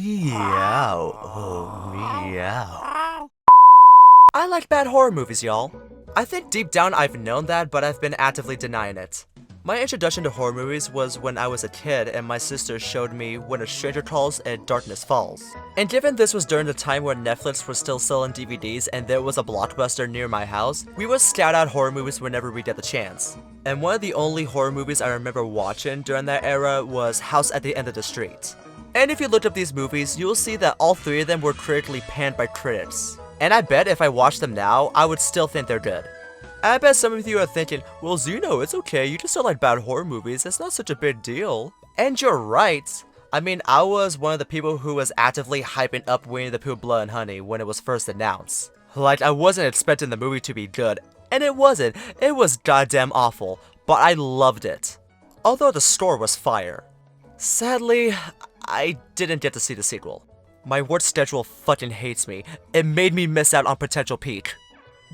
Meow. Oh, meow. I like bad horror movies, y'all. I think deep down I've known that, but I've been actively denying it. My introduction to horror movies was when I was a kid and my sister showed me When a Stranger Calls and Darkness Falls. And given this was during the time when Netflix was still selling DVDs and there was a Blockbuster near my house, we would scout out horror movies whenever we get the chance. And one of the only horror movies I remember watching during that era was House at the End of the Street. And if you looked up these movies, you'll see that all three of them were critically panned by critics. And I bet if I watched them now, I would still think they're good. I bet some of you are thinking, well Xeno, it's okay, you just don't like bad horror movies, it's not such a big deal. And you're right. I mean, I was one of the people who was actively hyping up Winnie the Pooh Blood and Honey when it was first announced. Like, I wasn't expecting the movie to be good, and it wasn't. It was goddamn awful, but I loved it. Although the story was fire. Sadly, I didn't get to see the sequel. My work schedule fucking hates me. It made me miss out on potential peak.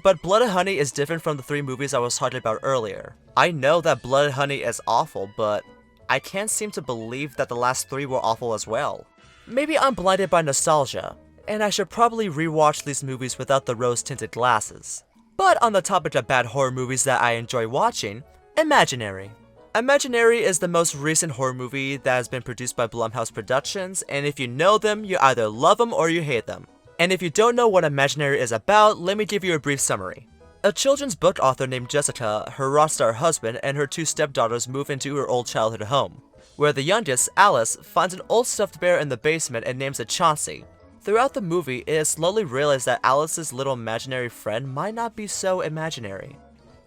But Blood and Honey is different from the three movies I was talking about earlier. I know that Blood and Honey is awful, but I can't seem to believe that the last three were awful as well. Maybe I'm blinded by nostalgia, and I should probably rewatch these movies without the rose-tinted glasses. But on the topic of bad horror movies that I enjoy watching, Imaginary. Imaginary is the most recent horror movie that has been produced by Blumhouse Productions, and if you know them, you either love them or you hate them. And if you don't know what Imaginary is about, let me give you a brief summary. A children's book author named Jessica, her rock star husband, and her two stepdaughters move into her old childhood home, where the youngest, Alice, finds an old stuffed bear in the basement and names it Chauncey. Throughout the movie, it is slowly realized that Alice's little imaginary friend might not be so imaginary.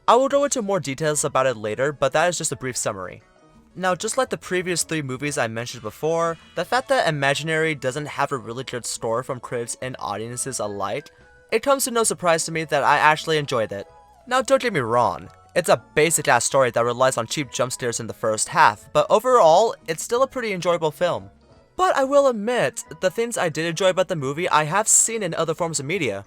I will go into more details about it later, but that is just a brief summary. Now, just like the previous three movies I mentioned before, the fact that Imaginary doesn't have a really good score from critics and audiences alike, it comes to no surprise to me that I actually enjoyed it. Now, don't get me wrong, it's a basic ass story that relies on cheap jump scares in the first half, but overall, it's still a pretty enjoyable film. But I will admit, the things I did enjoy about the movie I have seen in other forms of media.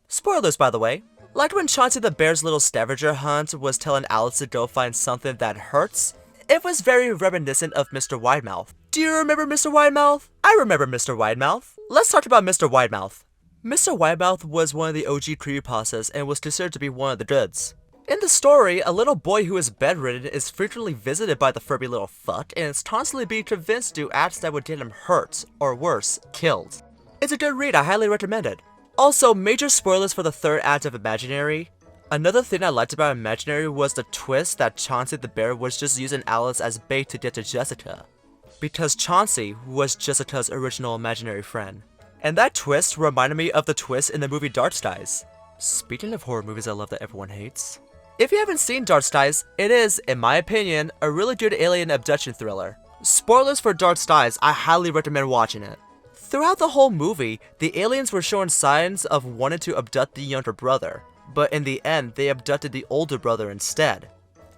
Spoilers, by the way. Like when Chauncey the bear's little scavenger hunt was telling Alice to go find something that hurts, it was very reminiscent of Mr. Widemouth. Do you remember Mr. Widemouth? I remember Mr. Widemouth. Let's talk about Mr. Widemouth. Mr. Widemouth was one of the OG creepypastas and was considered to be one of the goods. In the story, a little boy who is bedridden is frequently visited by the furry little fuck and is constantly being convinced to do acts that would get him hurt, or worse, killed. It's a good read, I highly recommend it. Also, major spoilers for the third act of Imaginary. Another thing I liked about Imaginary was the twist that Chauncey the bear was just using Alice as bait to get to Jessica. Because Chauncey was Jessica's original imaginary friend. And that twist reminded me of the twist in the movie Dark Skies. Speaking of horror movies I love that everyone hates. If you haven't seen Dark Skies, it is, in my opinion, a really good alien abduction thriller. Spoilers for Dark Skies, I highly recommend watching it. Throughout the whole movie, the aliens were showing signs of wanting to abduct the younger brother. But in the end, they abducted the older brother instead.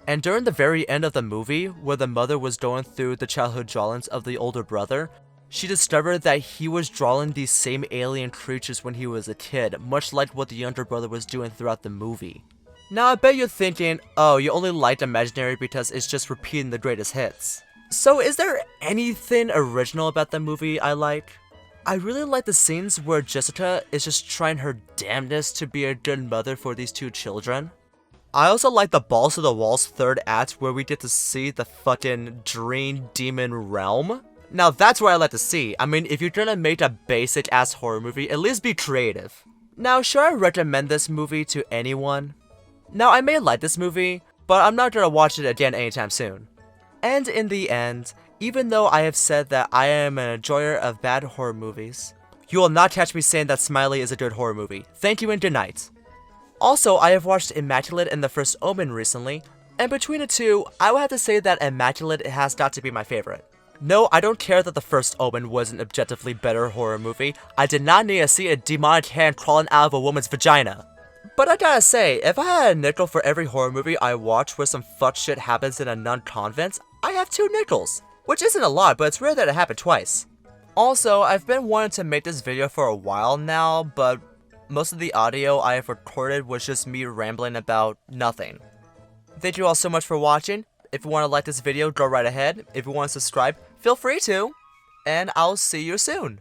And during the very end of the movie, where the mother was going through the childhood drawings of the older brother, she discovered that he was drawing these same alien creatures when he was a kid, much like what the younger brother was doing throughout the movie. Now I bet you're thinking, oh, you only liked Imaginary because it's just repeating the greatest hits. So is there anything original about the movie I like? I really like the scenes where Jessica is just trying her damnedest to be a good mother for these two children. I also like the Balls to the Walls third act where we get to see the fucking dream demon realm. Now that's what I like to see. I mean, if you're gonna make a basic ass horror movie, at least be creative. Now, should I recommend this movie to anyone? Now, I may like this movie, but I'm not gonna watch it again anytime soon. And in the end, even though I have said that I am an enjoyer of bad horror movies, you will not catch me saying that Smiley is a good horror movie. Thank you and good night. Also, I have watched Immaculate and The First Omen recently, and between the two, I would have to say that Immaculate has got to be my favorite. No, I don't care that The First Omen was an objectively better horror movie. I did not need to see a demonic hand crawling out of a woman's vagina. But I gotta say, if I had a nickel for every horror movie I watch where some fuck shit happens in a nun convent, I have 2 nickels. Which isn't a lot, but it's rare that it happened twice. Also, I've been wanting to make this video for a while now, but most of the audio I have recorded was just me rambling about nothing. Thank you all so much for watching. If you want to like this video, go right ahead. If you want to subscribe, feel free to. and I'll see you soon.